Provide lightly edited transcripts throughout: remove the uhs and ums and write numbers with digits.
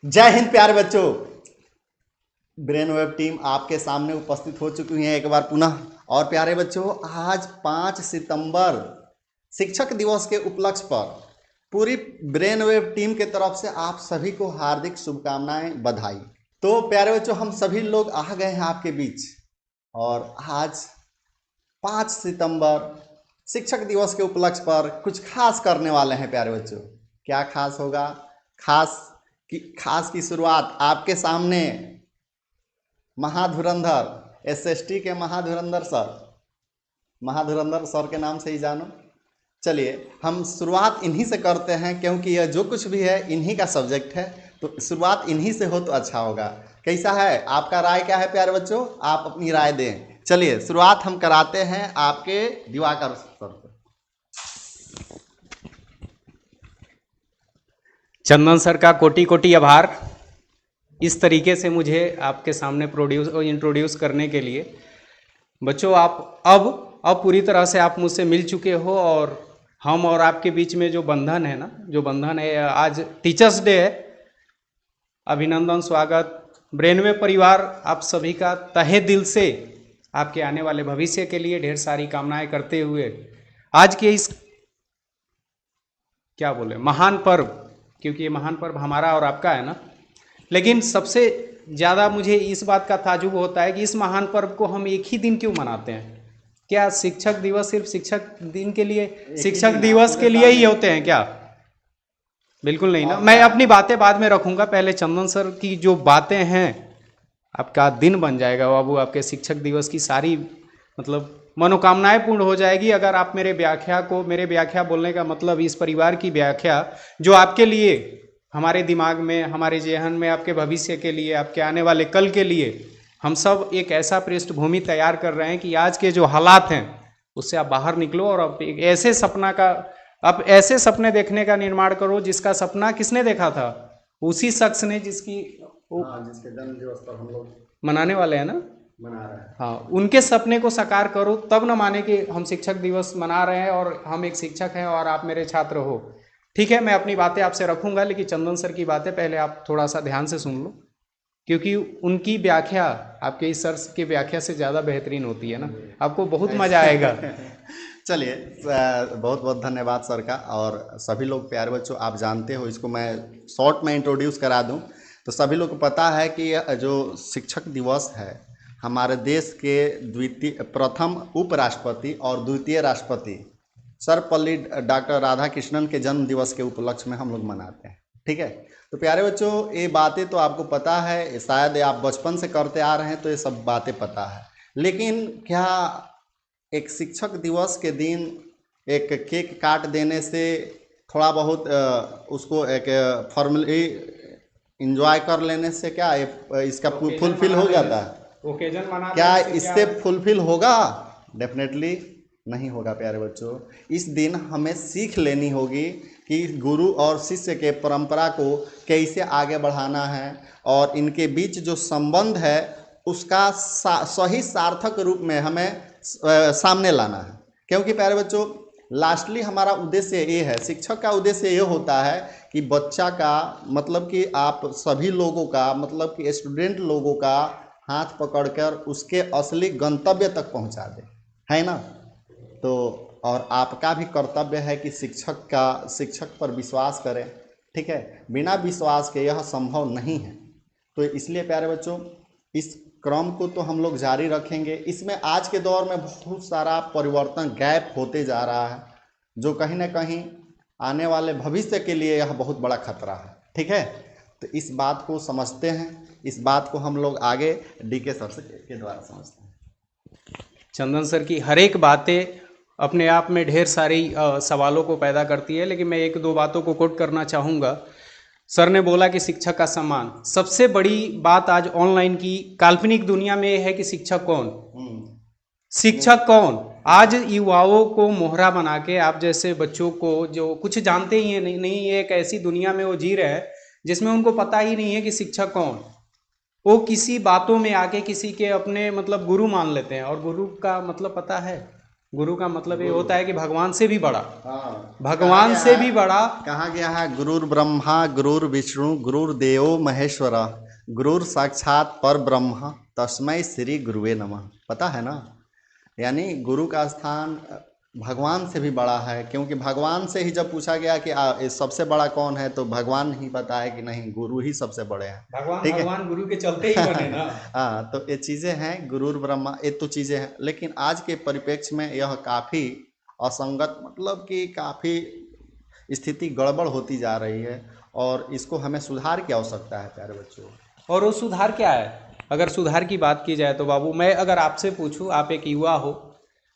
जय हिंद प्यारे बच्चों। ब्रेन वेव टीम आपके सामने उपस्थित हो चुकी है एक बार पुनः। और प्यारे बच्चों, आज 5 सितंबर शिक्षक दिवस के उपलक्ष्य पर पूरी ब्रेन वेव टीम के तरफ से आप सभी को हार्दिक शुभकामनाएं, बधाई। तो प्यारे बच्चों, हम सभी लोग आ गए हैं आपके बीच और आज 5 सितंबर शिक्षक दिवस के उपलक्ष्य पर कुछ खास करने वाले हैं प्यारे बच्चों। क्या खास होगा? खास की शुरुआत आपके सामने महाधुरंधर एसएसटी के महाधुरंधर सर के नाम से ही जानो। चलिए हम शुरुआत इन्हीं से करते हैं, क्योंकि यह जो कुछ भी है इन्हीं का सब्जेक्ट है, तो शुरुआत इन्हीं से हो तो अच्छा होगा। कैसा है आपका राय? क्या है प्यारे बच्चों, आप अपनी राय दें। चलिए शुरुआत हम कराते हैं आपके दिवाकर सर से। चंदन सर का कोटि कोटि आभार इस तरीके से मुझे आपके सामने इंट्रोड्यूस करने के लिए। बच्चों, आप अब पूरी तरह से आप मुझसे मिल चुके हो और हम और आपके बीच में जो बंधन है ना, जो बंधन है, आज टीचर्स डे है। अभिनंदन, स्वागत। ब्रेनवेव परिवार आप सभी का तहे दिल से आपके आने वाले भविष्य के लिए ढेर सारी कामनाएं करते हुए आज के इस क्या बोले महान पर्व, क्योंकि ये महान पर्व हमारा और आपका है ना, लेकिन सबसे ज़्यादा मुझे इस बात का ताजुब होता है कि इस महान पर्व को हम एक ही दिन क्यों मनाते हैं। क्या शिक्षक दिवस सिर्फ शिक्षक दिन के लिए, शिक्षक दिवस के लिए ही होते हैं क्या? बिल्कुल नहीं ना। मैं अपनी बातें बाद में रखूंगा, पहले चंदन सर की जो बातें हैं, आपका दिन बन जाएगा बाबू। आपके शिक्षक दिवस की सारी मतलब मनोकामनाएं पूर्ण हो जाएगी अगर आप मेरे व्याख्या बोलने का मतलब इस परिवार की व्याख्या जो आपके लिए, हमारे दिमाग में, हमारे जेहन में, आपके भविष्य के लिए, आपके आने वाले कल के लिए हम सब एक ऐसा पृष्ठभूमि तैयार कर रहे हैं कि आज के जो हालात हैं उससे आप बाहर निकलो और आप ऐसे सपने देखने का निर्माण करो जिसका सपना किसने देखा था? उसी शख्स ने जिसके जन्म दिवस पर हम लोग मनाने वाले हैं ना, मना रहे हैं। हाँ, उनके सपने को साकार करो, तब न माने कि हम शिक्षक दिवस मना रहे हैं और हम एक शिक्षक हैं और आप मेरे छात्र हो। ठीक है, मैं अपनी बातें आपसे रखूंगा, लेकिन चंदन सर की बातें पहले आप थोड़ा सा ध्यान से सुन लो, क्योंकि उनकी व्याख्या आपके इस सर की व्याख्या से ज़्यादा बेहतरीन होती है ना, आपको बहुत मज़ा आएगा। चलिए बहुत बहुत धन्यवाद सर का। और सभी लोग प्यारे बच्चों, आप जानते हो, इसको मैं शॉर्ट में इंट्रोड्यूस करा दूं तो सभी लोग को पता है कि जो शिक्षक दिवस है हमारे देश के प्रथम उपराष्ट्रपति और द्वितीय राष्ट्रपति सर्वपल्ली डॉक्टर राधाकृष्णन के जन्म दिवस के उपलक्ष्य में हम लोग मनाते हैं। ठीक है, तो प्यारे बच्चों, ये बातें तो आपको पता है, शायद आप बचपन से करते आ रहे हैं तो ये सब बातें पता है, लेकिन क्या एक शिक्षक दिवस के दिन एक केक काट देने से थोड़ा बहुत उसको एक फॉर्मली इंजॉय कर लेने से क्या इसका फुलफिल हो जाता है? ओकेजन मना क्या इससे फुलफिल होगा? डेफिनेटली नहीं होगा प्यारे बच्चों। इस दिन हमें सीख लेनी होगी कि गुरु और शिष्य के परंपरा को कैसे आगे बढ़ाना है और इनके बीच जो संबंध है उसका सही सार्थक रूप में हमें सामने लाना है। क्योंकि प्यारे बच्चों, लास्टली हमारा उद्देश्य ये है, शिक्षक का उद्देश्य ये होता है कि बच्चा का मतलब कि आप सभी लोगों का मतलब कि स्टूडेंट लोगों का हाथ पकड़कर उसके असली गंतव्य तक पहुंचा दे, है ना। तो और आपका भी कर्तव्य है कि शिक्षक पर विश्वास करें। ठीक है, बिना विश्वास के यह संभव नहीं है। तो इसलिए प्यारे बच्चों, इस क्रम को तो हम लोग जारी रखेंगे। इसमें आज के दौर में बहुत सारा परिवर्तन गैप होते जा रहा है, जो कहीं ना कहीं आने वाले भविष्य के लिए यह बहुत बड़ा खतरा है। ठीक है, तो इस बात को समझते हैं, इस बात को हम लोग आगे डीके सर के द्वारा समझते हैं। चंदन सर की हर एक बातें अपने आप में ढेर सारी सवालों को पैदा करती है, लेकिन मैं एक दो बातों को कोट करना चाहूँगा। सर ने बोला कि शिक्षक का सम्मान। सबसे बड़ी बात आज ऑनलाइन की काल्पनिक दुनिया में है कि शिक्षक कौन, शिक्षक कौन। आज युवाओं को मोहरा बना के, आप जैसे बच्चों को जो कुछ जानते ही नहीं, एक ऐसी दुनिया में वो जी रहे हैं जिसमें उनको पता ही नहीं है कि शिक्षक कौन। वो किसी बातों में आके किसी के अपने मतलब गुरु मान लेते हैं, और गुरु का मतलब पता है, गुरु का मतलब ये होता है कि भगवान से भी बड़ा, हाँ, भगवान से भी बड़ा। कहा गया है गुरुर ब्रह्मा गुरुर विष्णु गुरुर देवो महेश्वर गुरुर साक्षात पर ब्रह्म तस्मै श्री गुरुवे नमः। पता है ना, यानी गुरु का स्थान भगवान से भी बड़ा है, क्योंकि भगवान से ही जब पूछा गया कि ये सबसे बड़ा कौन है, तो भगवान ही बताया कि नहीं, गुरु ही सबसे बड़े हैं। भगवान ठीक है। भगवान गुरु के चलते ही बने ना। हाँ, तो ये चीज़ें हैं, गुरुर ब्रह्मा, ये तो चीज़ें हैं, लेकिन आज के परिप्रेक्ष्य में यह काफ़ी असंगत, मतलब कि काफ़ी स्थिति गड़बड़ होती जा रही है, और इसको हमें सुधार की आवश्यकता है प्यारे बच्चों। और वो सुधार क्या है? अगर सुधार की बात की जाए तो बाबू, मैं अगर आपसे पूछूं, आप एक युवा हो,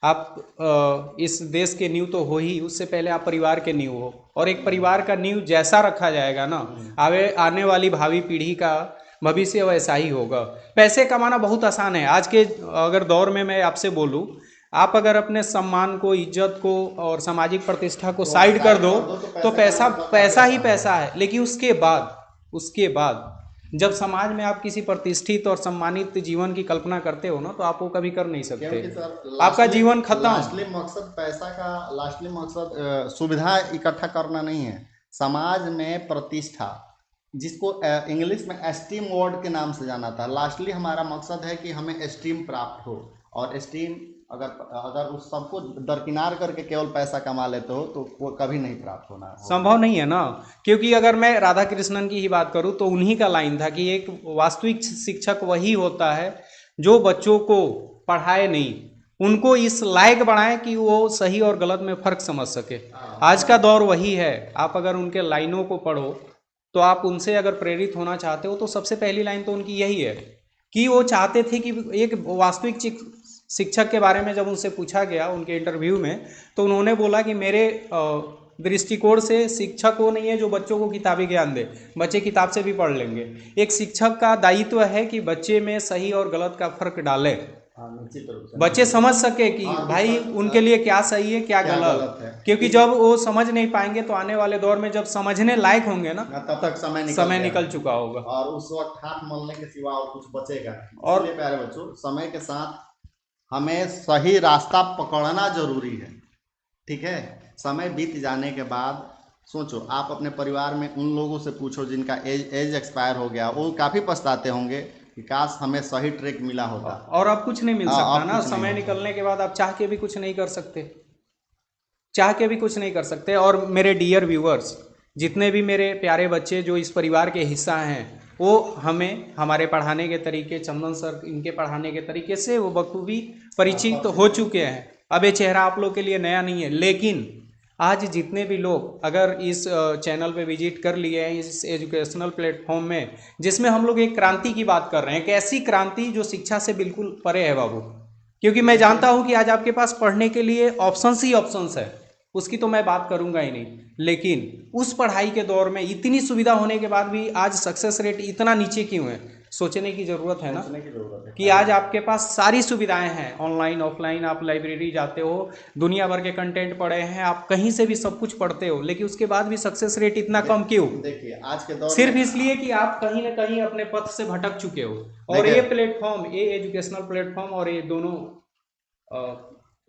आप इस देश के नींव तो हो ही, उससे पहले आप परिवार के नींव हो, और एक परिवार का नींव जैसा रखा जाएगा ना, आने वाली भावी पीढ़ी का भविष्य वैसा ही होगा। पैसे कमाना बहुत आसान है आज के अगर दौर में, मैं आपसे बोलूं, आप अगर अपने सम्मान को, इज्जत को और सामाजिक प्रतिष्ठा को साइड कर दो तो पैसा ही पैसा है। लेकिन उसके बाद जब समाज में आप किसी प्रतिष्ठित और सम्मानित जीवन की कल्पना करते हो ना, तो आप वो कभी कर नहीं सकते। आपका जीवन खत्म। लास्टली मकसद पैसा का, लास्टली मकसद सुविधा इकट्ठा करना नहीं है, समाज में प्रतिष्ठा, जिसको इंग्लिश में एस्टीम वर्ड के नाम से जाना था। लास्टली हमारा मकसद है कि हमें एस्टीम प्राप्त हो, और एस्टीम अगर उस सबको दरकिनार करके केवल पैसा कमा लेते हो तो वो कभी नहीं प्राप्त होना संभव नहीं है ना। क्योंकि अगर मैं राधा कृष्णन की ही बात करूं तो उन्हीं का लाइन था कि एक वास्तविक शिक्षक वही होता है जो बच्चों को पढ़ाए नहीं, उनको इस लायक बनाए कि वो सही और गलत में फर्क समझ सके। आज का दौर वही है। आप अगर उनके लाइनों को पढ़ो तो आप उनसे अगर प्रेरित होना चाहते हो तो सबसे पहली लाइन तो उनकी यही है कि वो चाहते थे कि एक वास्तविक शिक्षक के बारे में जब उनसे पूछा गया उनके इंटरव्यू में, तो उन्होंने बोला कि मेरे दृष्टिकोण से शिक्षक वो नहीं है जो बच्चों को किताबी ज्ञान दे, बच्चे किताब से भी पढ़ लेंगे। एक शिक्षक का दायित्व है कि बच्चे में सही और गलत का फर्क डाले, बच्चे समझ सके कि भाई उनके लिए क्या सही है क्या गलत है। क्योंकि जब वो समझ नहीं पाएंगे तो आने वाले दौर में जब समझने लायक होंगे ना, तब तक समय निकल चुका होगा, और उस वक्त हाथ मलने के सिवा और कुछ बचेगा। और प्यारे बच्चों, समय के साथ हमें सही रास्ता पकड़ना जरूरी है। ठीक है, समय बीत जाने के बाद सोचो, आप अपने परिवार में उन लोगों से पूछो जिनका एज एक्सपायर हो गया, वो काफ़ी पछताते होंगे कि काश हमें सही ट्रैक मिला होता। और अब कुछ नहीं मिल सकता ना, समय निकलने के बाद आप चाह के भी कुछ नहीं कर सकते, चाह के भी कुछ नहीं कर सकते। और मेरे डियर व्यूअर्स, जितने भी मेरे प्यारे बच्चे जो इस परिवार के हिस्सा हैं, वो हमें हमारे पढ़ाने के तरीके, चंदन सर इनके पढ़ाने के तरीके से वो बखूबी परिचित हो चुके हैं। अब ये चेहरा आप लोग के लिए नया नहीं है, लेकिन आज जितने भी लोग अगर इस चैनल पे विजिट कर लिए हैं, इस एजुकेशनल प्लेटफॉर्म में, जिसमें हम लोग एक क्रांति की बात कर रहे हैं, एक ऐसी क्रांति जो शिक्षा से बिल्कुल परे है बाबू। क्योंकि मैं जानता हूं कि आज आपके पास पढ़ने के लिए ऑप्शंस ही ऑप्शंस है, उसकी तो मैं बात करूंगा ही नहीं, लेकिन उस पढ़ाई के दौर में इतनी सुविधा होने के बाद भी आज सक्सेस रेट इतना नीचे क्यों है? सोचने की ज़रूरत है ना कि आज आपके पास सारी सुविधाएं हैं, ऑनलाइन ऑफलाइन, आप लाइब्रेरी जाते हो, दुनिया भर के कंटेंट पढ़े हैं, आप कहीं से भी सब कुछ पढ़ते हो, लेकिन उसके बाद भी सक्सेस रेट इतना कम क्यों? देखिए आज के दौर सिर्फ इसलिए कि आप कहीं ना कहीं अपने पथ से भटक चुके हो। और ये प्लेटफॉर्म, ये एजुकेशनल प्लेटफॉर्म और ये दोनों,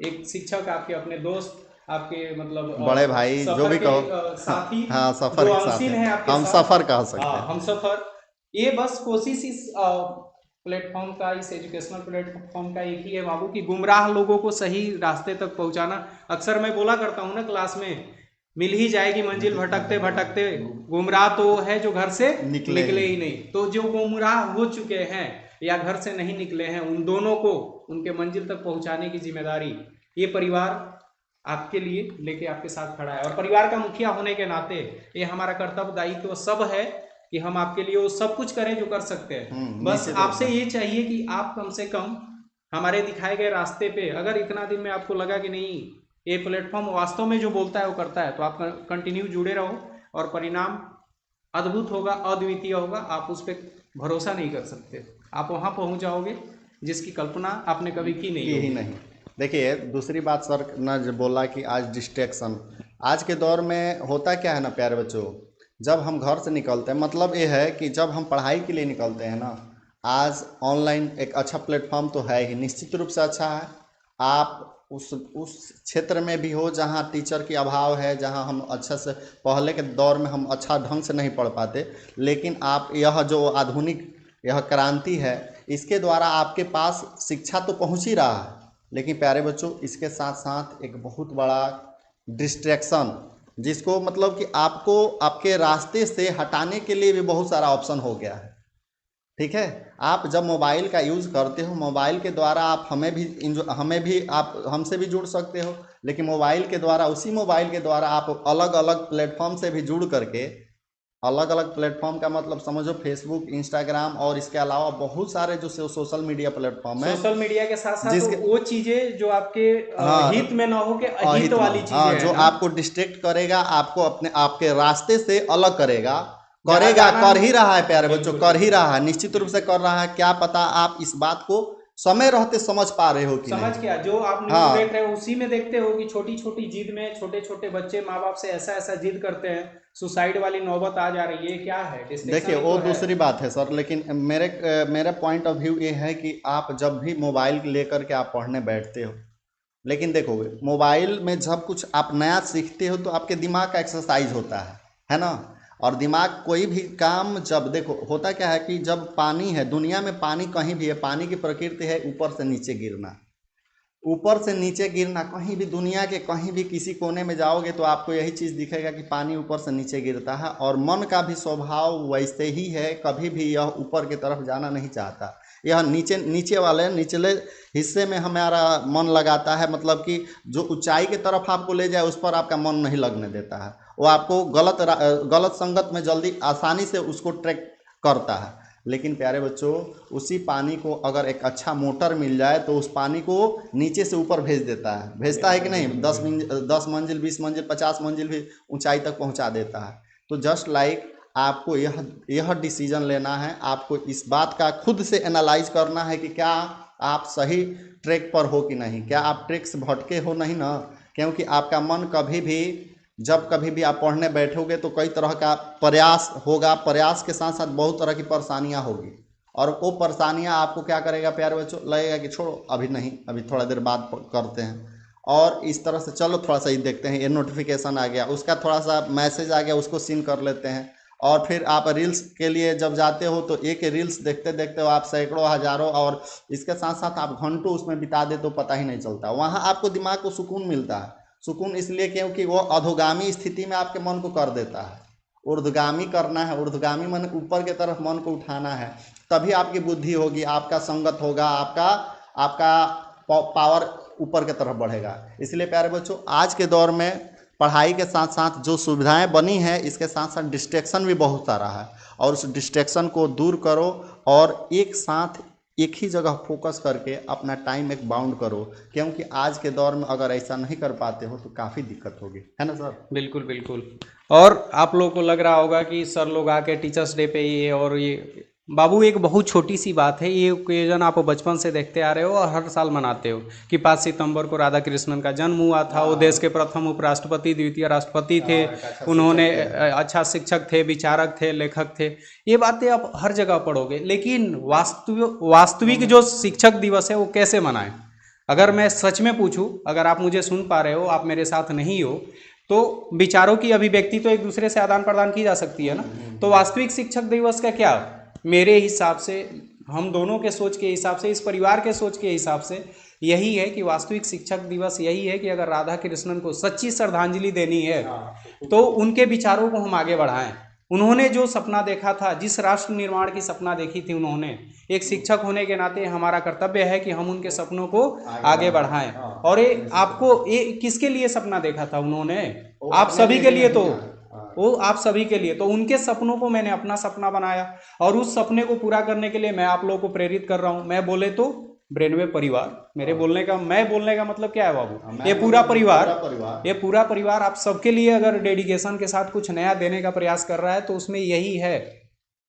एक शिक्षक आपके अपने दोस्त, आपके मतलब बड़े भाई जो भी कहो, साथी, हाँ सफर जो के साथ अनसीन है आपके हम साथ, सफर कह सकते हैं, हम सफर। ये बस कोशिश इस प्लेटफॉर्म का, इस एजुकेशनल प्लेटफॉर्म का एक ही है बाबू कि गुमराह लोगों को सही रास्ते तक पहुंचाना। अक्सर मैं बोला करता हूँ ना क्लास में, मिल ही जाएगी मंजिल भटकते भटकते, गुमराह तो है जो घर से निकले ही नहीं। तो जो गुमराह हो चुके हैं या घर से नहीं निकले हैं, उन दोनों को उनके मंजिल तक पहुंचाने की जिम्मेदारी ये परिवार आपके लिए लेके आपके साथ खड़ा है। और परिवार का मुखिया होने के नाते ये हमारा कर्तव्य दायित्व सब है कि हम आपके लिए वो सब कुछ करें जो कर सकते हैं। बस आपसे ये चाहिए कि आप कम से कम हमारे दिखाए गए रास्ते पे, अगर इतना दिन में आपको लगा कि नहीं ये प्लेटफॉर्म वास्तव में जो बोलता है वो करता है, तो आप कंटिन्यू जुड़े रहो और परिणाम अद्भुत होगा, अद्वितीय होगा। आप उस पर भरोसा नहीं कर सकते, आप वहाँ पहुँच जाओगे जिसकी कल्पना आपने कभी की नहीं। देखिए दूसरी बात सर ने बोला कि आज डिस्ट्रैक्शन, आज के दौर में होता क्या है ना प्यारे बच्चों, जब हम घर से निकलते हैं, मतलब ये है कि जब हम पढ़ाई के लिए निकलते हैं ना, आज ऑनलाइन एक अच्छा प्लेटफॉर्म तो है ही, निश्चित रूप से अच्छा है। आप उस क्षेत्र में भी हो जहाँ टीचर की अभाव है, जहाँ हम अच्छे से पहले के दौर में हम अच्छा ढंग से नहीं पढ़ पाते, लेकिन आप यह जो आधुनिक यह क्रांति है, इसके द्वारा आपके पास शिक्षा तो पहुँच ही रहा है, लेकिन प्यारे बच्चों इसके साथ साथ एक बहुत बड़ा डिस्ट्रैक्शन, जिसको मतलब कि आपको आपके रास्ते से हटाने के लिए भी बहुत सारा ऑप्शन हो गया है। ठीक है, आप जब मोबाइल का यूज़ करते हो, मोबाइल के द्वारा आप हमें भी आप हमसे भी जुड़ सकते हो, लेकिन मोबाइल के द्वारा, उसी मोबाइल के द्वारा आप अलग अलग प्लेटफॉर्म से भी जुड़ करके, अलग अलग प्लेटफॉर्म का मतलब समझो फेसबुक, इंस्टाग्राम और इसके अलावा बहुत सारे जो सोशल मीडिया प्लेटफॉर्म है, सोशल मीडिया के साथ साथ जिसके वो चीजें जो आपके हाँ, हित में ना हो के अहित अहित वाली में, चीजें हाँ, हैं जो ना, आपको डिस्ट्रैक्ट करेगा, आपको अपने आपके रास्ते से अलग करेगा, जहाँ करेगा, जाना कर ही रहा है प्यारे बच्चों, बिल्कुल कर ही बिल्कुल रहा है, निश्चित रूप से कर रहा है। क्या पता आप इस बात को समय रहते समझ पा रहे हो कि समझ नहीं। क्या, जो आप न्यूज देख हाँ, रहे हो उसी में देखते हो कि छोटी छोटी जिद में छोटे छोटे बच्चे माँ बाप से ऐसा ऐसा जिद करते हैं, सुसाइड वाली नौबत आ जा रही है। ये क्या है, डिस्ट्रैक्शन देखिए ही वो तो है। दूसरी बात है सर, लेकिन मेरे पॉइंट ऑफ व्यू ये है कि आप जब भी मोबाइल लेकर के आप पढ़ने बैठते हो, लेकिन देखो मोबाइल में जब कुछ आप नया सीखते हो तो आपके दिमाग का एक्सरसाइज होता है ना। और दिमाग कोई भी काम, जब देखो होता क्या है कि जब पानी है, दुनिया में पानी कहीं भी है, पानी की प्रकृति है ऊपर से नीचे गिरना, ऊपर से नीचे गिरना, कहीं भी दुनिया के कहीं भी किसी कोने में जाओगे तो आपको यही चीज़ दिखेगा कि पानी ऊपर से नीचे गिरता है। और मन का भी स्वभाव वैसे ही है, कभी भी यह ऊपर की तरफ जाना नहीं चाहता, यह नीचे नीचे वाले निचले हिस्से में हमारा मन लगाता है, मतलब कि जो ऊंचाई की तरफ आपको ले जाए उस पर आपका मन नहीं लगने देता है, वो आपको गलत संगत में जल्दी आसानी से उसको ट्रैक करता है। लेकिन प्यारे बच्चों उसी पानी को अगर एक अच्छा मोटर मिल जाए तो उस पानी को नीचे से ऊपर भेजता है कि नहीं, 10 मंजिल 20 मंजिल 50 मंजिल भी ऊंचाई तक पहुंचा देता है। तो जस्ट लाइक आपको यह डिसीजन लेना है, आपको इस बात का खुद से एनालाइज करना है कि क्या आप सही ट्रैक पर हो कि नहीं, क्या आप ट्रैक से भटके हो नहीं ना। क्योंकि आपका मन कभी भी, जब कभी भी आप पढ़ने बैठोगे तो कई तरह का प्रयास होगा, प्रयास के साथ साथ बहुत तरह की परेशानियां होगी, और वो परेशानियां आपको क्या करेगा प्यारे बच्चों, लगेगा कि छोड़ो अभी नहीं, अभी थोड़ा देर बाद करते हैं, और इस तरह से चलो थोड़ा सा ही देखते हैं, ये नोटिफिकेशन आ गया, उसका थोड़ा सा मैसेज आ गया, उसको सीन कर लेते हैं। और फिर आप रील्स के लिए जब जाते हो तो एक रील्स देखते देखते हो आप सैकड़ों हजारों, और इसके साथ साथ आप घंटों उसमें बिता दे तो पता ही नहीं चलता। वहाँ आपको दिमाग को सुकून मिलता है, सुकून इसलिए क्योंकि वो अधोगामी स्थिति में आपके मन को कर देता है। ऊर्ध्वगामी करना है, ऊर्ध्वगामी मन ऊपर की तरफ मन को उठाना है, तभी आपकी बुद्धि होगी, आपका संगत होगा, आपका आपका पावर ऊपर की तरफ बढ़ेगा। इसलिए प्यारे बच्चों आज के दौर में पढ़ाई के साथ साथ जो सुविधाएं बनी हैं, इसके साथ साथ डिस्ट्रैक्शन भी बहुत सारा है, और उस डिस्ट्रैक्शन को दूर करो और एक साथ एक ही जगह फोकस करके अपना टाइम एक बाउंड करो, क्योंकि आज के दौर में अगर ऐसा नहीं कर पाते हो तो काफ़ी दिक्कत होगी, है ना सर। बिल्कुल बिल्कुल। और आप लोगों को लग रहा होगा कि सर लोग आके टीचर्स डे पे ये और ये, बाबू एक बहुत छोटी सी बात है, ये ओकेजन आप बचपन से देखते आ रहे हो और हर साल मनाते हो कि 5 सितंबर को राधा कृष्णन का जन्म हुआ था। वो देश के प्रथम उपराष्ट्रपति, द्वितीय राष्ट्रपति थे, उन्होंने अच्छा शिक्षक थे, विचारक थे, लेखक थे। ये बातें आप हर जगह पढ़ोगे, लेकिन वास्तविक जो शिक्षक दिवस है वो कैसे मनाएं? अगर मैं सच में पूछूं, अगर आप मुझे सुन पा रहे हो, आप मेरे साथ नहीं हो, तो विचारों की अभिव्यक्ति तो एक दूसरे से आदान प्रदान की जा सकती है ना। तो वास्तविक शिक्षक दिवस का क्या, मेरे हिसाब से, हम दोनों के सोच के हिसाब से, इस परिवार के सोच के हिसाब से यही है कि वास्तविक शिक्षक दिवस यही है कि अगर राधा कृष्णन को सच्ची श्रद्धांजलि देनी है तो उनके विचारों को हम आगे बढ़ाएं। उन्होंने जो सपना देखा था, जिस राष्ट्र निर्माण की सपना देखी थी उन्होंने, एक शिक्षक होने के नाते हमारा कर्तव्य है कि हम उनके सपनों को आगे बढ़ाएं। और ये आपको, ये किसके लिए सपना देखा था उन्होंने? आप सभी के लिए, तो वो आप सभी के लिए। तो उनके सपनों को मैंने अपना सपना बनाया, और उस सपने को पूरा करने के लिए मैं आप लोगों को प्रेरित कर रहा हूं। मैं बोले तो ब्रेनवे परिवार, मेरे बोलने का मतलब क्या है बाबू, ये पूरा परिवार, ये पूरा परिवार आप सबके लिए अगर डेडिकेशन के साथ कुछ नया देने का प्रयास कर रहा है तो उसमें यही है।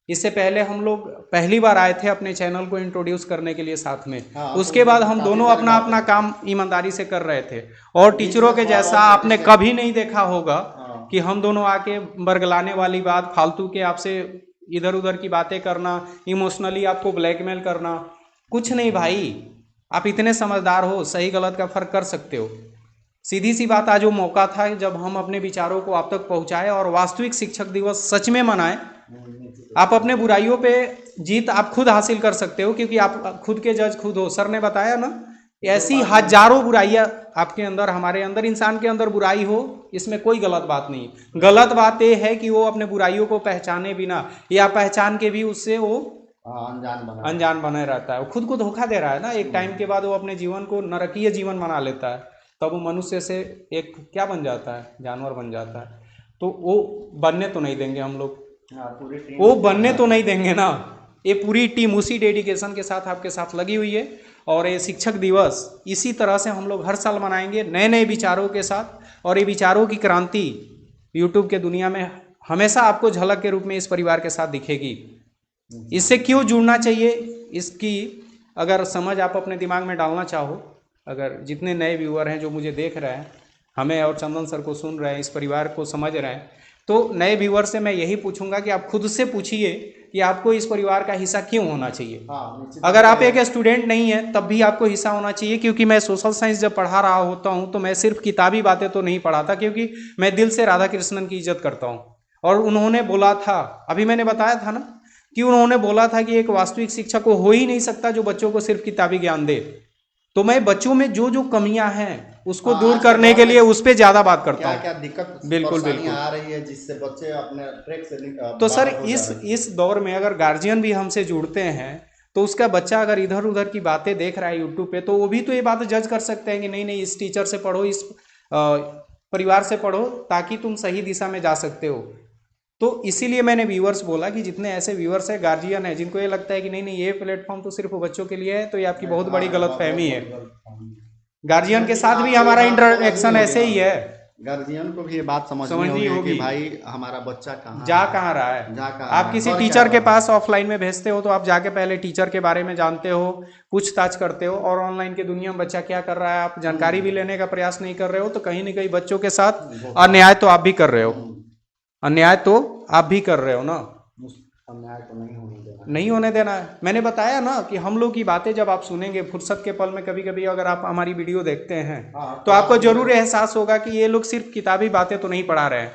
इससे पहले हम लोग पहली बार आए थे अपने चैनल को इंट्रोड्यूस करने के लिए साथ में, उसके बाद हम दोनों अपना अपना काम ईमानदारी से कर रहे थे। और टीचरों के जैसा आपने कभी नहीं देखा होगा कि हम दोनों आके बरगलाने वाली बात, फालतू के आपसे इधर उधर की बातें करना, इमोशनली आपको ब्लैकमेल करना, कुछ नहीं भाई। आप इतने समझदार हो, सही गलत का फर्क कर सकते हो। सीधी सी बात, आज वो मौका था जब हम अपने विचारों को आप तक पहुंचाए और वास्तविक शिक्षक दिवस सच में मनाएं। आप अपने बुराइयों पे जीत आप खुद हासिल कर सकते हो, क्योंकि आप खुद के जज खुद हो। सर ने बताया ना, ऐसी हजारों बुराइयां आपके अंदर, हमारे अंदर, इंसान के अंदर बुराई हो, इसमें कोई गलत बात नहीं। गलत बात यह है कि वो अपने बुराइयों को पहचाने बिना या पहचान के भी उससे वो अनजान बने रहता है। वो खुद को धोखा दे रहा है ना। एक टाइम के बाद वो अपने जीवन को नरकीय जीवन बना लेता है, तब वो मनुष्य से एक क्या बन जाता है, जानवर बन जाता है। तो वो बनने तो नहीं देंगे हम लोग, वो बनने तो नहीं देंगे ना। ये पूरी टीम उसी डेडिकेशन के साथ आपके साथ लगी हुई है। और ये शिक्षक दिवस इसी तरह से हम लोग हर साल मनाएंगे, नए नए विचारों के साथ। और ये विचारों की क्रांति यूट्यूब के दुनिया में हमेशा आपको झलक के रूप में इस परिवार के साथ दिखेगी। इससे क्यों जुड़ना चाहिए, इसकी अगर समझ आप अपने दिमाग में डालना चाहो, अगर जितने नए व्यूअर हैं जो मुझे देख रहे हैं, हमें और चंदन सर को सुन रहे हैं, इस परिवार को समझ रहे हैं, तो नए व्यूअर से मैं यही पूछूंगा कि आप खुद से पूछिए कि आपको इस परिवार का हिस्सा क्यों होना चाहिए। अगर आप एक स्टूडेंट नहीं है तब भी आपको हिस्सा होना चाहिए, क्योंकि मैं सोशल साइंस जब पढ़ा रहा होता हूं तो मैं सिर्फ किताबी बातें तो नहीं पढ़ाता, क्योंकि मैं दिल से राधा कृष्णन की इज्जत करता हूं। और उन्होंने बोला था, अभी मैंने बताया था ना, कि उन्होंने बोला था कि एक वास्तविक शिक्षक को हो ही नहीं सकता जो बच्चों को सिर्फ किताबी ज्ञान दे। तो मैं बच्चों में जो जो कमियां हैं उसको दूर करने के लिए उस पर ज्यादा बात करता हूँ। क्या दिक्कत बिल्कुल बिल्कुल आ रही है जिससे बच्चे अपने ट्रैक से तो सर इस दौर में अगर गार्जियन भी हमसे जुड़ते हैं तो उसका बच्चा अगर इधर उधर की बातें देख रहा है यूट्यूब पे, तो वो भी तो ये बात जज कर सकते हैं कि नहीं नहीं, इस टीचर से पढ़ो, इस परिवार से पढ़ो, ताकि तुम सही दिशा में जा सकते हो। तो इसीलिए मैंने व्यूअर्स बोला कि जितने ऐसे व्यूअर्स है, गार्जियन है, जिनको ये लगता है कि नहीं नहीं ये प्लेटफॉर्म तो सिर्फ बच्चों के लिए है, तो ये आपकी बहुत बड़ी गलतफहमी है। गार्जियन के साथ भी हमारा इंटरेक्शन ऐसे ही है। गार्जियन को भी ये बात समझनी होगी कि भाई हमारा बच्चा कहाँ रहा है। आप किसी टीचर के पास ऑफलाइन में भेजते हो तो आप जाके पहले टीचर के बारे में जानते हो, पूछताछ करते हो, और ऑनलाइन की दुनिया में बच्चा क्या कर रहा है आप जानकारी भी लेने का प्रयास नहीं कर रहे हो, तो कहीं ना कहीं बच्चों के साथ अन्याय तो आप भी कर रहे हो। अन्याय तो आप भी कर रहे हो ना, अन्याय तो नहीं होने देना है। मैंने बताया ना कि हम लोग की बातें जब आप सुनेंगे फुर्सत के पल में, कभी कभी अगर आप हमारी वीडियो देखते हैं तो आपको जरूर एहसास होगा कि ये लोग सिर्फ किताबी बातें तो नहीं पढ़ा रहे हैं,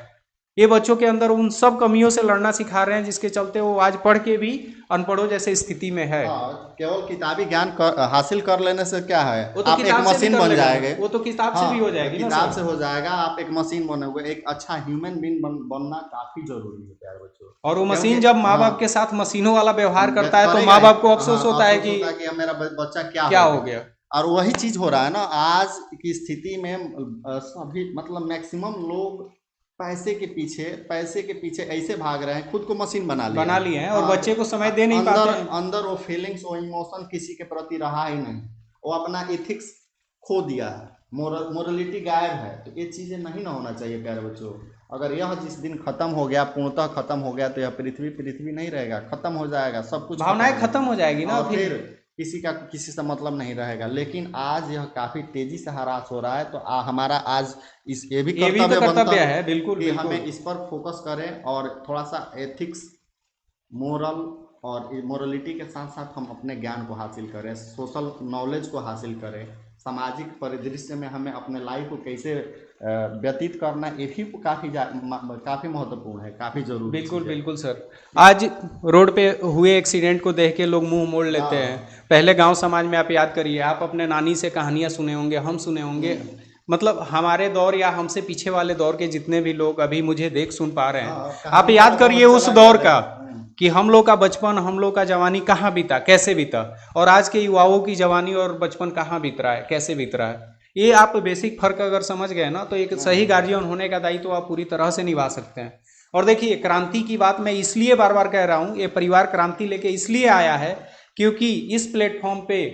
ये बच्चों के अंदर उन सब कमियों से लड़ना सिखा रहे हैं जिसके चलते वो आज पढ़ के भी अनपढ़ों जैसे स्थिति में है। केवल किताबी ज्ञान हासिल कर लेने से क्या है, वो तो आप एक मशीन बन जाएंगे, वो तो किताब से भी हो जाएगी, किताब से हो जाएगा, आप एक मशीन बनोगे। एक अच्छा ह्यूमन बीइंग बनना काफी जरूरी है प्यारे बच्चों। और वो मशीन जब माँ बाप के साथ मशीनों वाला व्यवहार करता है तो माँ बाप को अफसोस होता है कि मेरा बच्चा क्या हो गया। और वही चीज हो रहा है ना आज की स्थिति में। सभी मतलब मैक्सिमम लोग पैसे के पीछे ऐसे भाग रहे हैं, खुद को मशीन बना लिए हैं, और बच्चे को समय दे नहीं पाते हैं। अंदर वो फीलिंग्स, वो इमोशन किसी के प्रति रहा ही नहीं, वो अपना एथिक्स खो दिया है, मोरलिटी गायब है। तो ये चीजें नहीं ना होना चाहिए प्यारे बच्चों। अगर यह जिस दिन खत्म हो गया, पूर्णतः खत्म हो गया, तो यह पृथ्वी नहीं रहेगा, खत्म हो जाएगा, सब कुछ भावनाएं खत्म हो जाएगी ना, फिर किसी से मतलब नहीं रहेगा। लेकिन आज यह काफी तेजी से हरास हो रहा है, तो हमारा आज ये भी कर्तव्य है बिल्कुल कि हमें इस पर फोकस करें और थोड़ा सा एथिक्स, मोरल और मोरलिटी के साथ साथ हम अपने ज्ञान को हासिल करें, सोशल नॉलेज को हासिल करें, सामाजिक परिदृश्य में हमें अपने लाइफ को कैसे व्यतीत करना, ये भी काफ़ी महत्वपूर्ण है, काफ़ी जरूरी। बिल्कुल सर। आज रोड पे हुए एक्सीडेंट को देख के लोग मुंह मोड़ लेते हैं। पहले गांव समाज में आप याद करिए, आप अपने नानी से कहानियां सुने होंगे, हम सुने होंगे, मतलब हमारे दौर या हमसे पीछे वाले दौर के जितने भी लोग अभी मुझे देख सुन पा रहे हैं, आप याद करिए उस दौर का कि हम लोग का बचपन, हम लोग का जवानी कहाँ बीता, कैसे बीता, और आज के युवाओं की जवानी और बचपन कहाँ बीत रहा है, कैसे बीत रहा है। ये आप बेसिक फर्क अगर समझ गए ना, तो एक सही गार्जियन होने का दायित्व आप पूरी तरह से निभा सकते हैं। और देखिए, क्रांति की बात मैं इसलिए बार बार कह रहा हूँ, ये परिवार क्रांति लेके इसलिए आया है क्योंकि इस प्लेटफॉर्म पे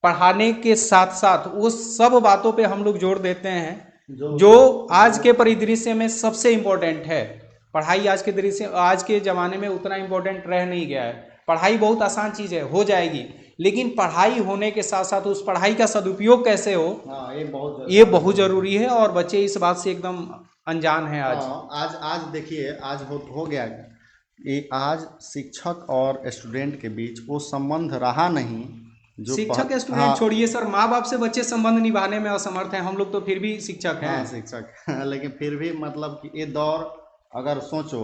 पढ़ाने के साथ साथ वो सब बातों पे हम लोग जोर देते हैं जो आज के परिदृश्य में सबसे इम्पोर्टेंट है। पढ़ाई आज के ज़माने में उतना इम्पोर्टेंट रह नहीं गया है। पढ़ाई बहुत आसान चीज़ है, हो जाएगी, लेकिन पढ़ाई होने के साथ साथ उस पढ़ाई का सदुपयोग कैसे हो, ये बहुत ज़रूरी है। और बच्चे इस बात से एकदम अनजान हैं आज देखिए, आज हो गया कि आज शिक्षक और स्टूडेंट के बीच वो संबंध रहा नहीं जो शिक्षक स्टूडेंट हाँ, छोड़िए सर, माँ बाप से बच्चे संबंध निभाने में असमर्थ हैं, हम लोग तो फिर भी शिक्षक हैं। हाँ शिक्षक लेकिन फिर भी मतलब कि ये दौर, अगर सोचो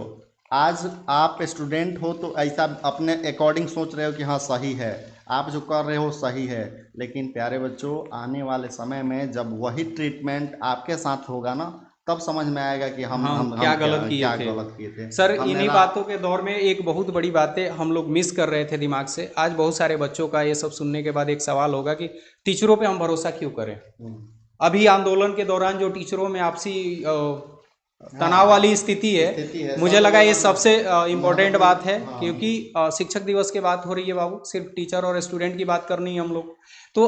आज आप स्टूडेंट हो तो ऐसा अपने अकॉर्डिंग सोच रहे हो कि हाँ सही है, आप जो कर रहे हो सही है, लेकिन प्यारे बच्चों आने वाले समय में जब वही ट्रीटमेंट आपके साथ होगा ना, तब समझ में आएगा कि हम क्या गलत किए क्या थे गलत किए थे। सर। हम इन्हीं मेरा बातों के दौर में एक बहुत बड़ी बातें हम लोग मिस कर रहे थे दिमाग से। आज बहुत सारे बच्चों का ये सब सुनने के बाद एक सवाल होगा कि टीचरों पे हम भरोसा क्यों करें। अभी आंदोलन के दौरान जो टीचरों में आपसी तनाव वाली स्थिति स्थिति है, है, मुझे सब लगा ये लोगों सबसे में इम्पोर्टेंट महत्वपूर्ण। बात है, हाँ क्योंकि शिक्षक दिवस की बात हो रही है बाबू, सिर्फ टीचर और स्टूडेंट की बात करनी है हम लोग। तो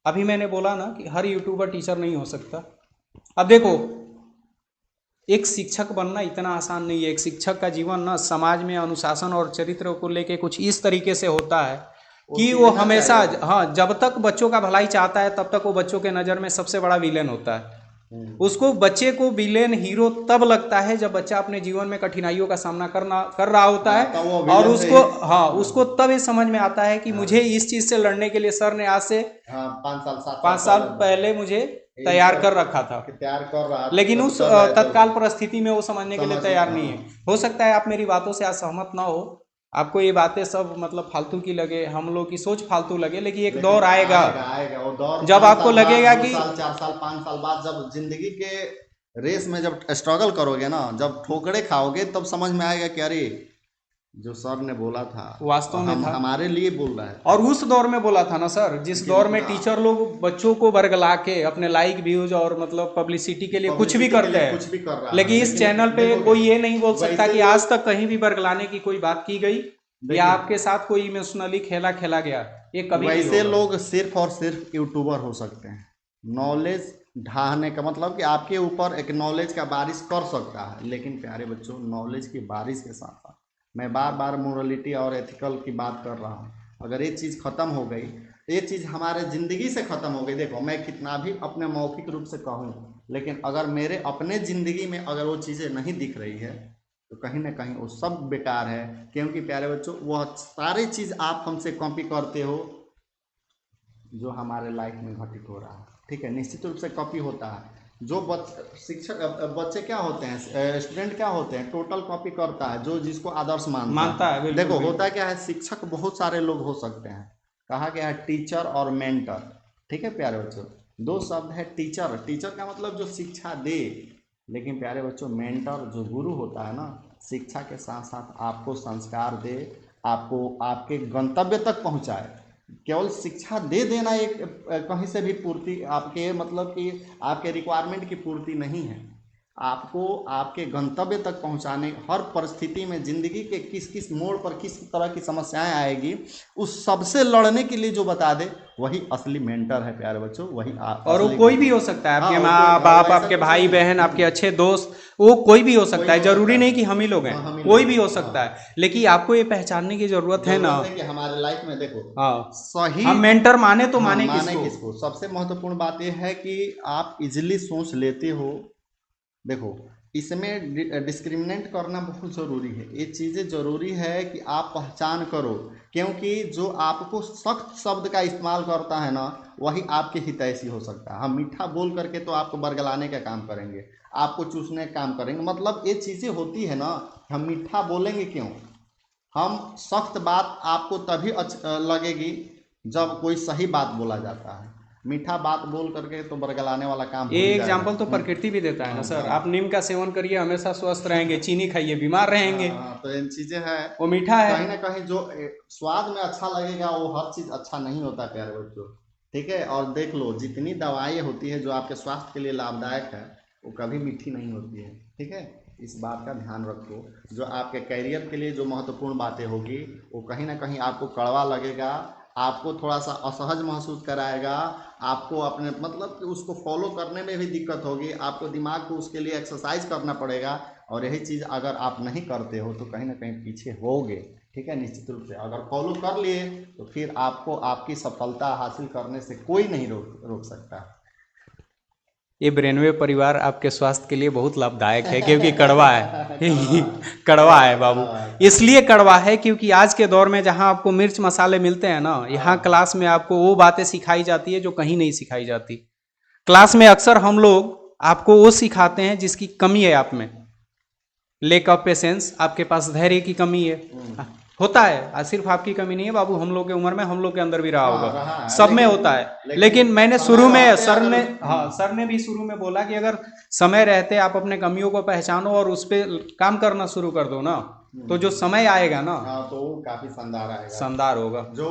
अभी मैंने बोला ना कि हर यूट्यूबर टीचर नहीं हो सकता। अब देखो, एक शिक्षक बनना इतना आसान नहीं है। एक शिक्षक का जीवन ना समाज में अनुशासन और चरित्र को लेके कुछ इस तरीके से होता है कि वो सीखना हमेशा, चाहिए। हाँ, जब तक बच्चों का भलाई चाहता है तब तक वो बच्चों के नज़र में सबसे बड़ा विलेन होता है। उसको, बच्चे को विलेन हीरो तब लगता है जब बच्चा अपने जीवन में कठिनाइयों का सामना कर रहा होता हाँ, है, तो वो और विलन से उसको, ही। हाँ, उसको तब ये समझ में आता है कि हाँ, मुझे इस चीज़ से लड़ने के लिए सर ने आज से हाँ 5 साल 7 5 साल पहले मुझे तैयार कर रखा था। तैयार कर रहा था, लेकिन जब उस कर रहे थे तत्काल परिस्थिति में वो समझने के लिए समझ। तैयार नहीं हाँ, है। हो सकता है आप मेरी बातों से आज सहमत ना हो, आपको ये बातें सब मतलब फालतू की लगे, हम लोग की सोच फालतू लगे, लेकिन एक लेकिन दौर आएगा आएगा वो दौर, जब 5 आपको साल बाद, लगेगा 2 कि साल 4 साल 5 साल बाद जब जिंदगी के रेस में जब स्ट्रगल करोगे ना, जब ठोकरे खाओगे, तब समझ में आएगा कि अरे जो सर ने बोला था वास्तव में हम था। हमारे लिए बोल रहा है। और उस दौर में बोला था ना सर, जिस दौर में हाँ। टीचर लोग बच्चों को बरगला के अपने लाइक व्यूज और मतलब पब्लिसिटी के लिए कुछ भी Publicity के करते लिए कुछ भी कर हैं, रहा है, लेकिन इस चैनल पे देखोगे, कोई ये नहीं बोल सकता वैसे कि लोग- आज तक कहीं भी बरगलाने की कोई बात की गई या देखिए, आपके साथ कोई इमोशनली खेला खेला गया, ये कभी नहीं वैसे होगा। लोग सिर्फ और सिर्फ यूट्यूबर हो सकते हैं। नॉलेज ढाने का मतलब कि आपके ऊपर एक नॉलेज का बारिश कर सकता है, लेकिन प्यारे बच्चों नॉलेज की बारिश के साथ साथ मैं बार बार मोरलिटी और एथिकल की बात कर रहा हूँ। अगर ये चीज़ ख़त्म हो गई, ये चीज़ हमारे ज़िंदगी से ख़त्म हो गई, देखो मैं कितना भी अपने मौखिक रूप से कहूँ, लेकिन अगर मेरे अपने ज़िंदगी में अगर वो चीज़ें नहीं दिख रही है तो कहीं ना कहीं वो सब बेकार है। क्योंकि प्यारे बच्चों वह सारी चीज़ आप हमसे कॉपी करते हो जो हमारे लाइफ में घटित हो रहा है, ठीक है, निश्चित रूप से कॉपी होता है। जो शिक्षक बच्चे क्या होते हैं, स्टूडेंट क्या होते हैं, टोटल कॉपी करता है जो जिसको आदर्श मानता है। बिल्कुल, देखो बिल्कुल। होता क्या है, शिक्षक बहुत सारे लोग हो सकते हैं। कहा गया है टीचर और मेंटर, ठीक है प्यारे बच्चों, दो शब्द है। टीचर, टीचर का मतलब जो शिक्षा दे, लेकिन प्यारे बच्चों मेंटर जो गुरु होता है ना, शिक्षा के साथ साथ आपको संस्कार दे, आपको आपके गंतव्य तक पहुंचाए। केवल शिक्षा दे देना एक कहीं से भी पूर्ति, आपके मतलब कि आपके रिक्वायरमेंट की पूर्ति नहीं है। आपको आपके गंतव्य तक पहुंचाने, हर परिस्थिति में ज़िंदगी के किस किस मोड़ पर किस तरह की समस्याएं आएगी, उस सबसे लड़ने के लिए जो बता दे वही असली मेंटर है प्यारे बच्चों, वही और वो कोई भी हो सकता है, आपके हाँ, माँ बाप, आपके भाई बहन, आपके अच्छे दोस्त, वो कोई भी हो सकता है। जरूरी नहीं कि हम ही लोग हैं, कोई भी हो सकता है। लेकिन आपको ये पहचानने की जरूरत है ना कि हमारे लाइफ में देखो, हाँ, सही हम मेंटर माने तो हाँ, माने माने किसको। किसको। सबसे महत्वपूर्ण बात यह है कि आप इजिली सोच लेते हो। देखो इसमें डिस्क्रिमिनेट करना बहुत ज़रूरी है, ये चीज़ें ज़रूरी है कि आप पहचान करो, क्योंकि जो आपको सख्त शब्द का इस्तेमाल करता है ना, वही आपके हितैषी हो सकता है। हम मीठा बोल करके तो आपको बरगलाने का काम करेंगे, आपको चूसने का काम करेंगे, मतलब ये चीज़ें होती है ना। हम मीठा बोलेंगे क्यों, हम सख्त बात आपको तभी लगेगी जब कोई सही बात बोला जाता है। मीठा बात बोल करके तो बरगलाने वाला काम हो ये ही एग्जाम्पल तो जाएगा। प्रकृति भी देता है ना सर। हाँ। आप नीम का सेवन करिए, हमेशा स्वस्थ रहेंगे, चीनी खाइए, बीमार रहेंगे। तो इन चीज़ें हैं, वो मीठा है। कहीं ना कहीं जो स्वाद में अच्छा लगेगा वो हर चीज़ अच्छा नहीं होता प्यारे बच्चों, ठीक है। और देख लो जितनी दवाएं होती है जो आपके स्वास्थ्य के लिए लाभदायक है, वो कभी मीठी नहीं होती है, ठीक है। इस बात का ध्यान रखो। जो आपके कैरियर के लिए जो महत्वपूर्ण बातें होगी वो कहीं ना कहीं आपको कड़वा लगेगा, आपको थोड़ा सा असहज महसूस कराएगा, आपको अपने मतलब कि उसको फॉलो करने में भी दिक्कत होगी, आपको दिमाग को उसके लिए एक्सरसाइज करना पड़ेगा। और यही चीज़ अगर आप नहीं करते हो तो कहीं ना कहीं पीछे होगे, ठीक है। निश्चित रूप से अगर फॉलो कर लिए तो फिर आपको आपकी सफलता हासिल करने से कोई नहीं रोक सकता। ये ब्रेनवे परिवार आपके स्वास्थ्य के लिए बहुत लाभदायक है, क्योंकि कड़वा है कड़वा है बाबू। इसलिए कड़वा है क्योंकि आज के दौर में जहाँ आपको मिर्च मसाले मिलते हैं ना, यहाँ क्लास में आपको वो बातें सिखाई जाती है जो कहीं नहीं सिखाई जाती। क्लास में अक्सर हम लोग आपको वो सिखाते हैं जिसकी कमी है आप में, लेक ऑफ पेशेंस, आपके पास धैर्य की कमी है, होता है। सिर्फ आपकी कमी नहीं है बाबू, हम लोग के उम्र में हम लोग के अंदर भी रहा होगा, सब में होता है। लेकिन मैंने शुरू में सर ने भी शुरू में बोला कि अगर समय रहते आप अपने कमियों को पहचानो और उस पर काम करना शुरू कर दो ना, तो जो समय आएगा ना, हाँ, तो वो काफी शानदार आएगा, शानदार होगा, जो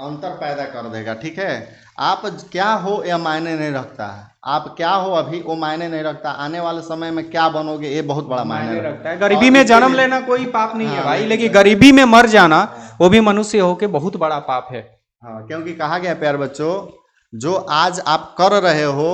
अंतर पैदा कर देगा। ठीक है, आप क्या हो यह मायने नहीं रखता है, आप क्या हो अभी वो मायने नहीं रखता, आने वाले समय में क्या बनोगे ये बहुत बड़ा मायने रखता है। गरीबी में जन्म लेना कोई पाप नहीं है भाई, लेकिन गरीबी में मर जाना वो भी मनुष्य हो के बहुत बड़ा पाप है। हाँ, क्योंकि कहा गया प्यारे बच्चों, जो आज आप कर रहे हो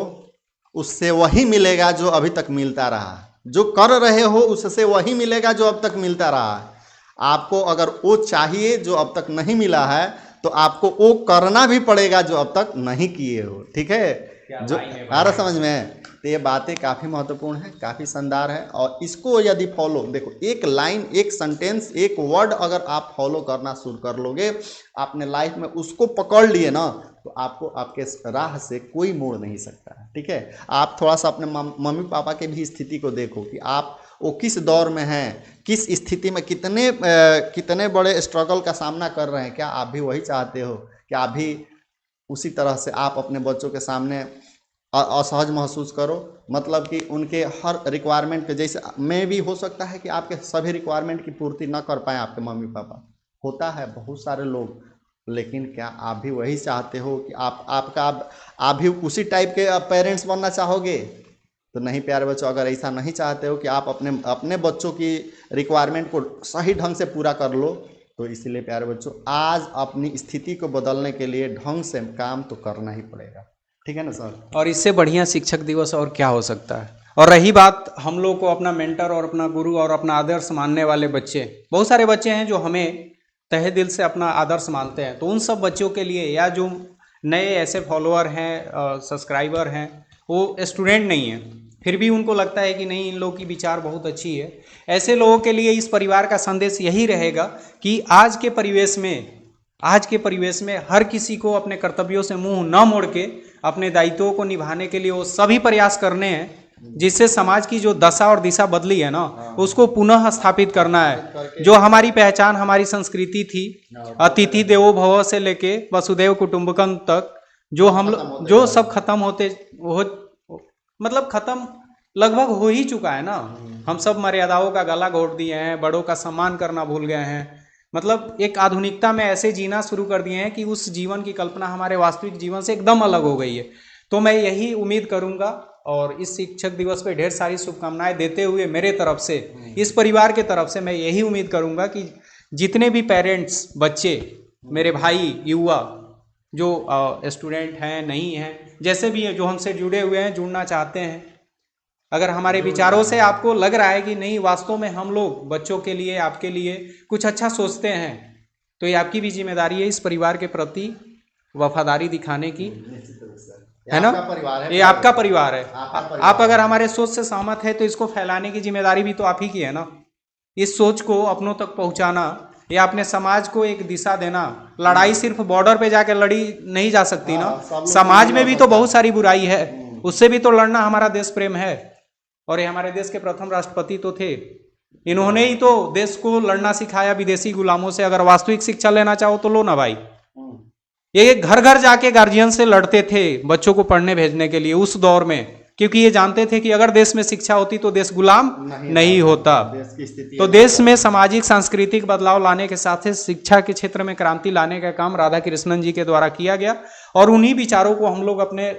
उससे वही मिलेगा जो अभी तक मिलता रहा, जो कर रहे हो उससे वही मिलेगा जो अब तक मिलता रहा। आपको अगर वो चाहिए जो अब तक नहीं मिला है, तो आपको वो करना भी पड़ेगा जो अब तक नहीं किए हो। ठीक है, जो आ रहा समझ में। तो ये बातें काफ़ी महत्वपूर्ण है, काफ़ी शानदार है, और इसको यदि फॉलो, देखो एक लाइन, एक सेंटेंस, एक वर्ड अगर आप फॉलो करना शुरू कर लोगे अपने लाइफ में, उसको पकड़ लिए ना, तो आपको आपके राह से कोई मोड़ नहीं सकता है। ठीक है, आप थोड़ा सा अपने मम्मी पापा के भी स्थिति को देखो कि आप वो किस दौर में हैं, किस स्थिति में, कितने बड़े स्ट्रगल का सामना कर रहे हैं। क्या आप भी वही चाहते हो कि आप भी उसी तरह से आप अपने बच्चों के सामने असहज महसूस करो, मतलब कि उनके हर रिक्वायरमेंट के जैसे में भी हो सकता है कि आपके सभी रिक्वायरमेंट की पूर्ति ना कर पाए आपके मम्मी पापा, होता है बहुत सारे लोग। लेकिन क्या आप भी वही चाहते हो कि आप भी उसी टाइप के पेरेंट्स बनना चाहोगे? तो नहीं प्यारे बच्चों, अगर ऐसा नहीं चाहते हो कि आप अपने बच्चों की रिक्वायरमेंट को सही ढंग से पूरा कर लो, तो इसलिए प्यारे बच्चों आज अपनी स्थिति को बदलने के लिए ढंग से काम तो करना ही पड़ेगा। ठीक है ना सर? और इससे बढ़िया शिक्षक दिवस और क्या हो सकता है। और रही बात हम लोग को अपना मेंटर और अपना गुरु और अपना आदर्श मानने वाले बच्चे, बहुत सारे बच्चे हैं जो हमें तहे दिल से अपना आदर्श मानते हैं, तो उन सब बच्चों के लिए, या जो नए ऐसे फॉलोअर हैं, सब्सक्राइबर हैं, वो स्टूडेंट नहीं है, फिर भी उनको लगता है कि नहीं इन लोगों की विचार बहुत अच्छी है, ऐसे लोगों के लिए इस परिवार का संदेश यही रहेगा कि आज के परिवेश में हर किसी को अपने कर्तव्यों से मुंह न मोड़ के अपने दायित्वों को निभाने के लिए वो सभी प्रयास करने हैं, जिससे समाज की जो दशा और दिशा बदली है ना, उसको पुनः स्थापित करना है। जो हमारी पहचान, हमारी संस्कृति थी, अतिथि देवो भव से लेके वसुदेव कुटुंबकम तक, जो सब खत्म होते हो, मतलब खत्म लगभग हो ही चुका है ना। हम सब मर्यादाओं का गला घोट दिए हैं, बड़ों का सम्मान करना भूल गए हैं, मतलब एक आधुनिकता में ऐसे जीना शुरू कर दिए हैं कि उस जीवन की कल्पना हमारे वास्तविक जीवन से एकदम अलग हो गई है। तो मैं यही उम्मीद करूंगा, और इस शिक्षक दिवस पे ढेर सारी शुभकामनाएं देते हुए मेरे तरफ से, इस परिवार के तरफ से मैं यही उम्मीद करूंगा कि जितने भी पेरेंट्स, बच्चे, मेरे भाई, युवा, जो स्टूडेंट हैं, नहीं हैं, जैसे भी हैं, जो हमसे जुड़े हुए हैं, जुड़ना चाहते हैं, अगर हमारे विचारों से आपको लग रहा है कि नहीं वास्तव में हम लोग बच्चों के लिए, आपके लिए कुछ अच्छा सोचते हैं, तो ये आपकी भी जिम्मेदारी है इस परिवार के प्रति वफादारी दिखाने की, है ना? ये आपका परिवार है। आप अगर हमारे सोच से सहमत है तो इसको फैलाने की जिम्मेदारी भी तो आप ही की है ना। इस सोच को अपनों तक पहुंचाना, या अपने समाज को एक दिशा देना। लड़ाई सिर्फ बॉर्डर पे जाके लड़ी नहीं जा सकती ना, समाज में भी तो बहुत सारी बुराई है, उससे भी तो लड़ना हमारा देश प्रेम है। और ये हमारे देश के प्रथम राष्ट्रपति तो थे, इन्होंने ही तो देश को लड़ना सिखाया विदेशी गुलामों से। अगर वास्तविक शिक्षा लेना चाहो तो लो ना भाई। ये घर घर जाके गार्जियन से लड़ते थे बच्चों को पढ़ने भेजने के लिए उस दौर में, क्योंकि ये जानते थे कि अगर देश में शिक्षा होती तो देश गुलाम नहीं होता। तो देश में सामाजिक सांस्कृतिक बदलाव लाने के साथ ही शिक्षा के क्षेत्र में क्रांति लाने का काम राधा कृष्णन जी के द्वारा किया गया, और उन्हीं विचारों को हम लोग अपने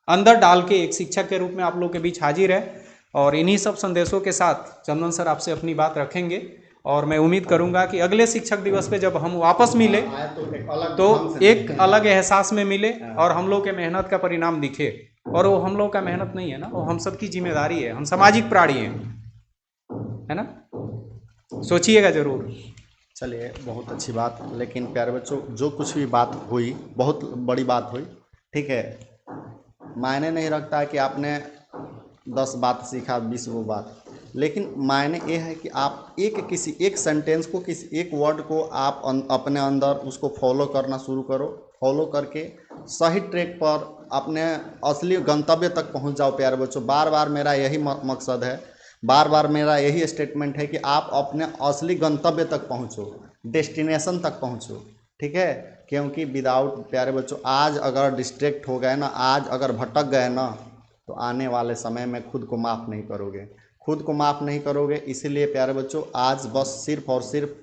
अंदर डाल के एक शिक्षक के रूप में आप लोग के बीच हाजिर है। और इन्हीं सब संदेशों के साथ चंदन सर आपसे अपनी बात रखेंगे, और मैं उम्मीद करूंगा कि अगले शिक्षक दिवस पे जब हम वापस मिले तो एक अलग एहसास में मिले, और हम लोग के मेहनत का परिणाम दिखे। और वो हम लोग का मेहनत नहीं है ना, वो हम सबकी जिम्मेदारी है, हम सामाजिक प्राणी हैं, है ना? सोचिएगा जरूर। चलिए, बहुत अच्छी बात। लेकिन प्यारे बच्चों, जो कुछ भी बात हुई बहुत बड़ी बात हुई, ठीक है, मायने नहीं रखता है कि आपने 10 बात सीखा 20 वो बात, लेकिन मायने ये है कि आप किसी एक सेंटेंस को, किसी एक वर्ड को आप अपने अंदर उसको फॉलो करना शुरू करो। फॉलो करके सही ट्रैक पर अपने असली गंतव्य तक पहुंच जाओ प्यारे बच्चों। बार बार मेरा यही मकसद है, बार बार मेरा यही स्टेटमेंट है कि आप अपने असली गंतव्य तक पहुंचो, डेस्टिनेशन तक पहुंचो, ठीक है। क्योंकि विदाउट प्यारे बच्चों आज अगर डिस्ट्रैक्ट हो गए ना, आज अगर भटक गए ना, तो आने वाले समय में खुद को माफ़ नहीं करोगे, खुद को माफ़ नहीं करोगे। इसीलिए प्यारे बच्चों आज बस सिर्फ और सिर्फ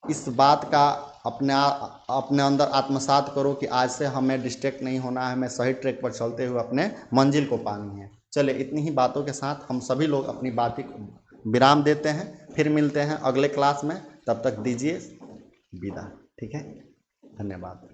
इस बात का अपने अंदर आत्मसात करो कि आज से हमें डिस्ट्रैक्ट नहीं होना है, हमें सही ट्रैक पर चलते हुए अपने मंजिल को पानी है। चलिए इतनी ही बातों के साथ हम सभी लोग अपनी बातें को विराम देते हैं, फिर मिलते हैं अगले क्लास में। तब तक दीजिए विदा, ठीक है। धन्यवाद।